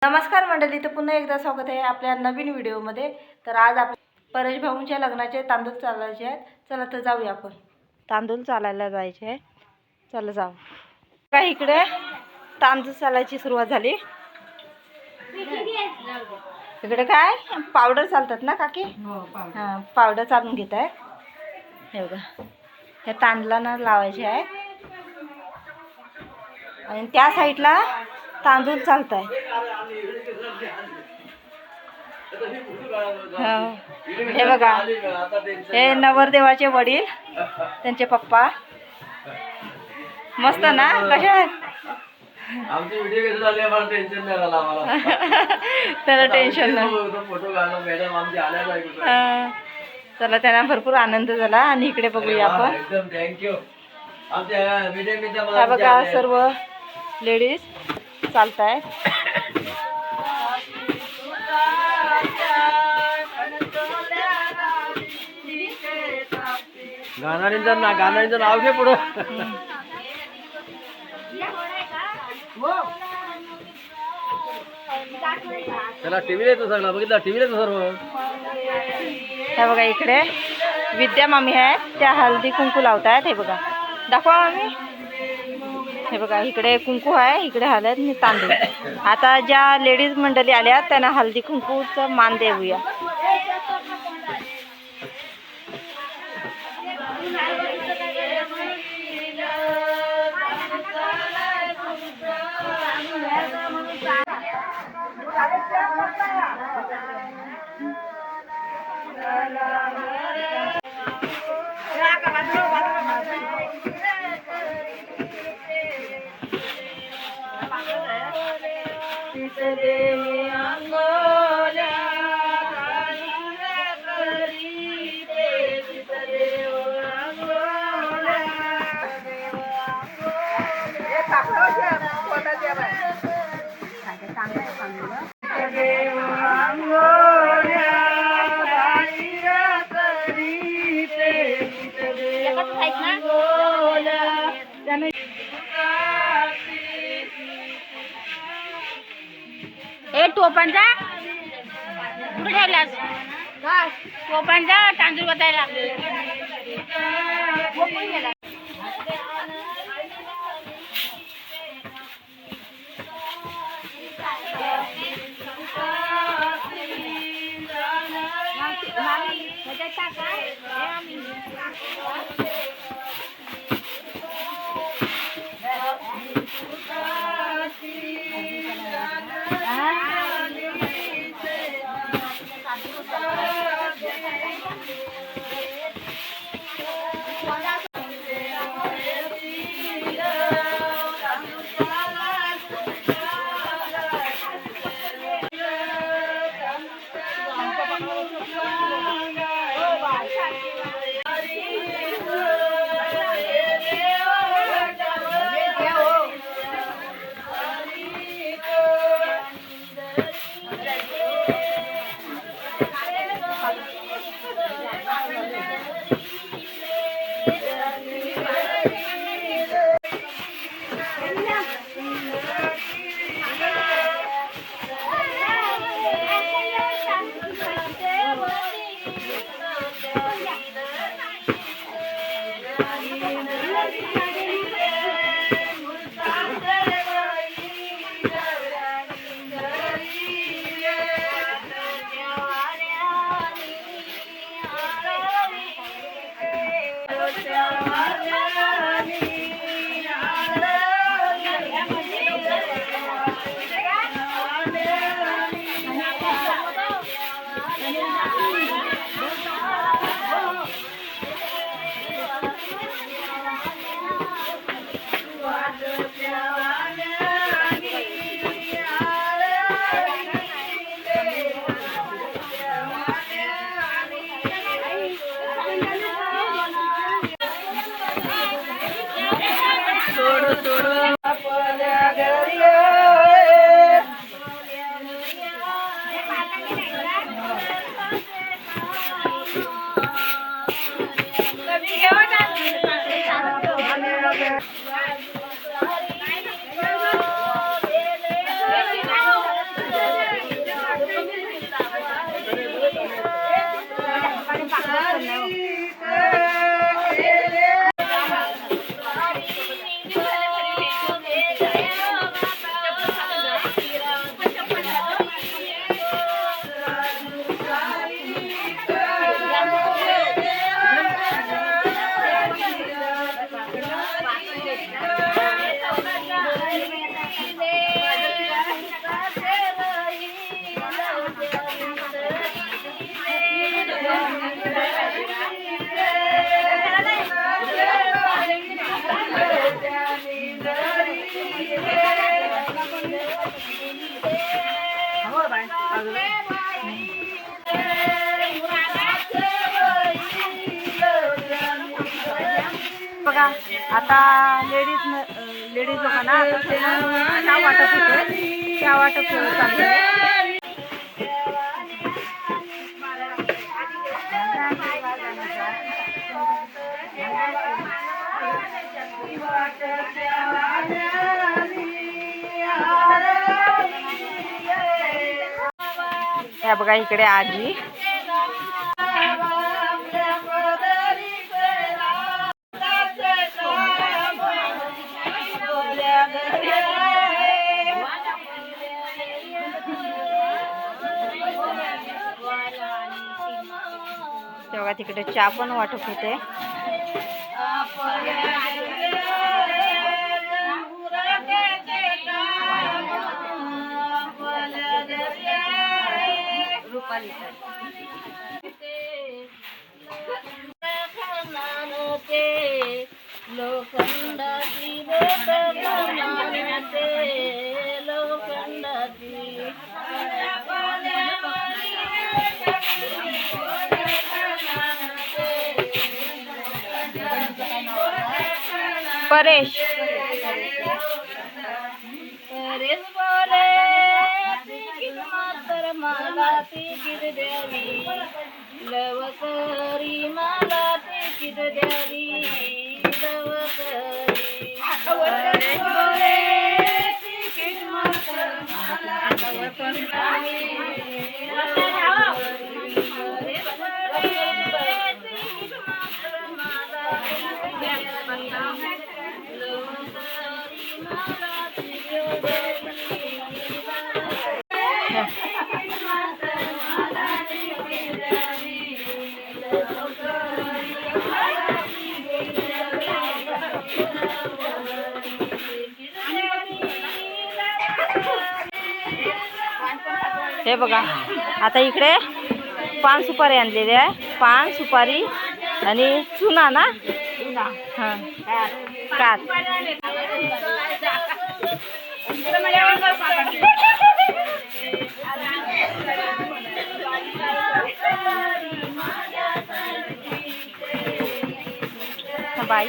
नमस्कार मंडळी, तर पुन्हा एकदा स्वागत आहे आपल्या नवीन व्हिडिओमध्ये। तर आज आपण परेश भाऊंच्या लग्नाचे तांदूळ चालायचे आहेत। चला तर जाऊया, आपण तांदूळ चालायला जायचे आहे। चला जाऊ। काय इकडे तांदूळ चालायची सुरुवात झाली। इकडे काय पावडर चालतात ना काकी? हां, पावडर चालून घेत आहे। हे बघा, हे तांदळांना लावायचे आहे आणि त्या साईडला तांदूळ चालत आहे। हे बघा, हे नवरदेवाचे वडील, त्यांचे पप्पा। मस्त ना? कशा आहेत? आमचे व्हिडिओ घेऊन आले, आम्हाला टेन्शन नाही आलं आम्हाला। त्याला टेन्शन नाही। फोटो काढला मॅडम आमची आल्या नाही। चला, त्यांना भरपूर आनंद झाला। आणि इकडे बघूया आपण, एकदम थँक्यू। आमच्या हा बघा, सर्व लेडीज चालत आहे। गाणाऱ्यांचं नाव घे पुढं। त्याला टीव्हीला येतो सगळा, बघितला टीव्हीला येतो सर्व। हे बघा, इकडे विद्या मामी आहेत, त्या हळदी कुंकू लावतायत। हे बघा, दाखवा मामी। हे बघा, इकडे कुंकू आहे, इकडे हळद आणि तांदूळ। आता ज्या लेडीज मंडळी आल्या त्यांना हळदी कुंकूचं मान देऊया। ए टोपांचा कुठे ठेवलास? टोपांचा तांदूळ बतायला बघा आता लेडीज लोकांना आता चहा वाटप होते, चहा वाटप चालू आहे. या बघा इकडे आजी. तेव्हा तिकडे चहा पण वाटप होते. लोखंडाची बोट लोखंडाची परेश परेश बोले तिकीट मात्र मला तिकीट द्यावी, लवकरी मला तिकीट द्यावी, लवकरी परेश बोले तिकीट मात्र मला तिकीट द्यावी, हे बघा आता इकडे पान सुपारी आणलेली आहे. पान सुपारी आणि चुना ना. हां कात. बाई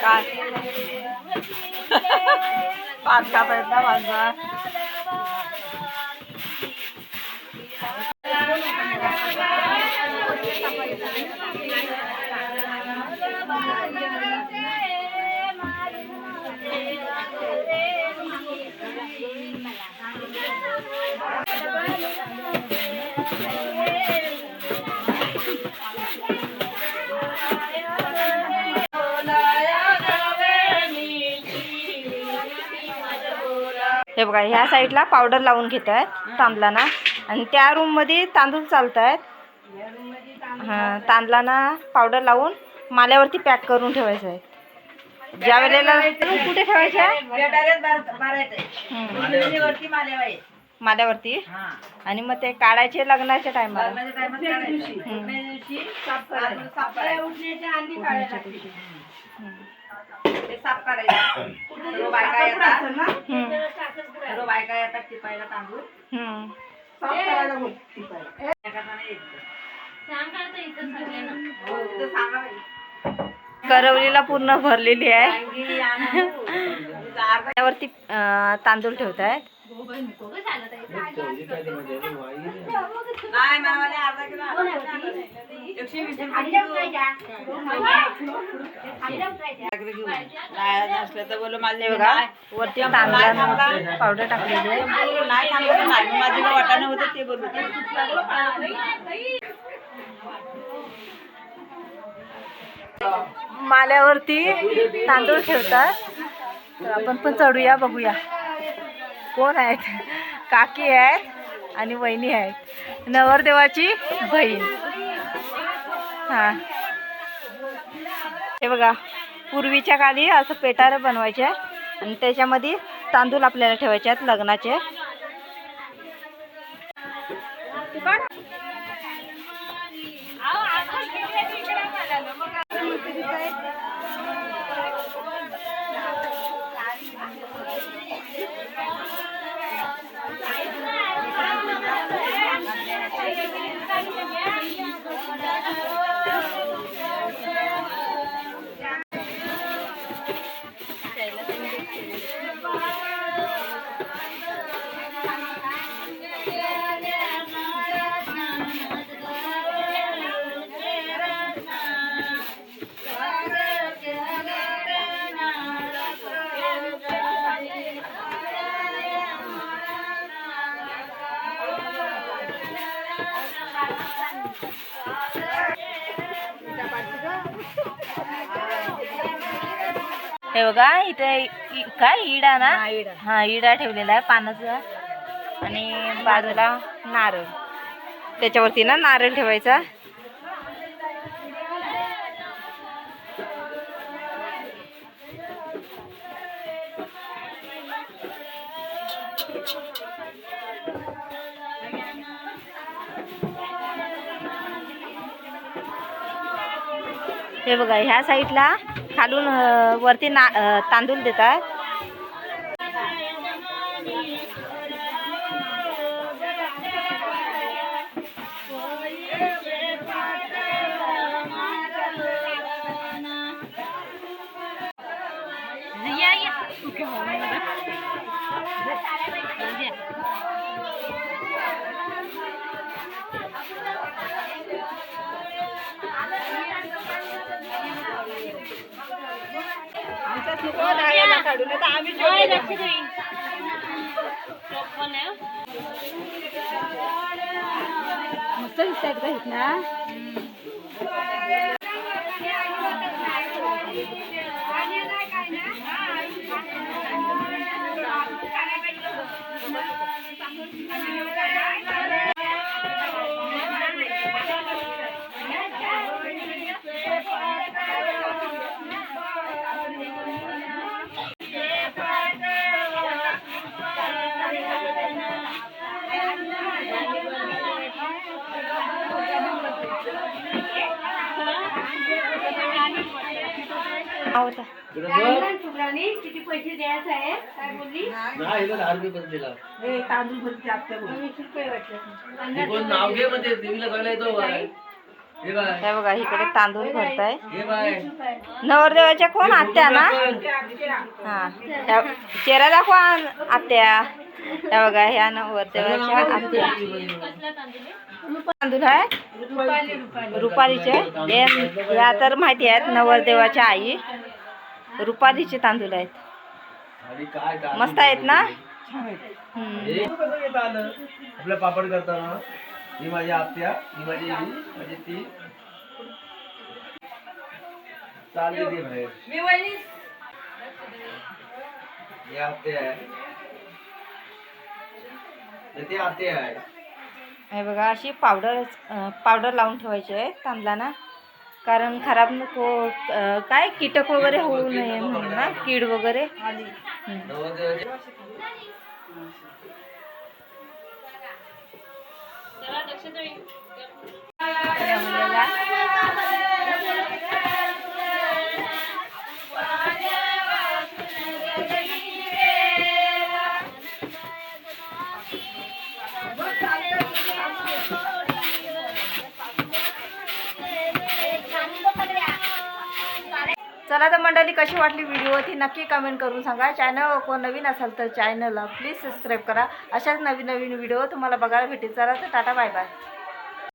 काय पाच का पैसा माझा. हे बघा ह्या साईडला पावडर लावून घेत आहेत तांदळांना आणि त्या रूम मध्ये तांदूळ चालत आहेत. हां तांदळांना पावडर लावून माल्यावरती पॅक करून ठेवायचं आहे. ज्या वेळेला कुठे ठेवायचे माल्यावरती आणि मग ते काढायचे लग्नाच्या टायमाला. साफ करायचं. बायका येतात टिपायला तांदूळ साफ करायला करवलीला पूर्ण भरलेली आहे. त्यावरती तांदूळ ठेवत आहेत. वरती तांदळाला पावडर टाकलेली आहे. माझे वाटाणे होते ते बोलू. माल्यावरती तांदूळ ठेवतात. तर आपण पण चढूया बघूया कोण आहेत. काकी आहेत आणि वहिनी आहेत, नवरदेवाची बहीण. हां हे बघा पूर्वीच्या काळी असं पेटारे बनवायचे आणि त्याच्यामध्ये तांदूळ आपल्याला ठेवायचे आहेत लग्नाचे. हे बघा इथे काय इडा ना, हा इडा ठेवलेला आहे पानाचा आणि बाजूला नारळ, त्याच्यावरती ना नारळ ठेवायचा. हे बघा ह्या साईडला खालून वरती तांदूळ देतात. आमच्यात नको धाग्याला काढून तर आम्ही मस्त दिसतात का इथना. होता किती पैसे द्यायचे आहे काय बोलली? नाही हिला 10 रुपये पण दिला. तांदूळ भरती आपल्या 20 रुपये वाटले. हे कोण नाव घे म्हणजे देवीला सगळं येतो बाय. हे बाय, हे बघा इकडे तांदूळ भरताय. हे बाय. नवरदेवाच्या कोण आत्या ना, हा चेहरा दाखवा आत्या. हे बघा ह्या नवरदेवाच्या आत्या. तांदूळ आहे रुपालीचे, या तर माहिती आहेत नवरदेवाच्या आई रुपालीचे तांदूळ आहेत. आणि काय काय मस्त आहेत ना. हे कसं येत आलं आपलं पापड करताना. ही माझी आत्या, ही माझी म्हणजे ती चालली ती बाहेर. ही आत्या आहे, ती आत्या आहे. हे बघा अशी पावडर लावून ठेवायची आहे तांदळांना, कारण खराब नको काय कीटक वगैरे होऊ नये म्हणून ना, कीड वगैरे. चला तर मंडळी, कशी वाटली व्हिडिओ ती नक्की कमेंट करून सांगा. चॅनल कोण नवीन असेल तर चॅनलला प्लीज सबस्क्राईब करा. अशाच नवीन नवीन व्हिडिओ तुम्हाला बघायला भेटेल. चला तर टाटा बाय बाय.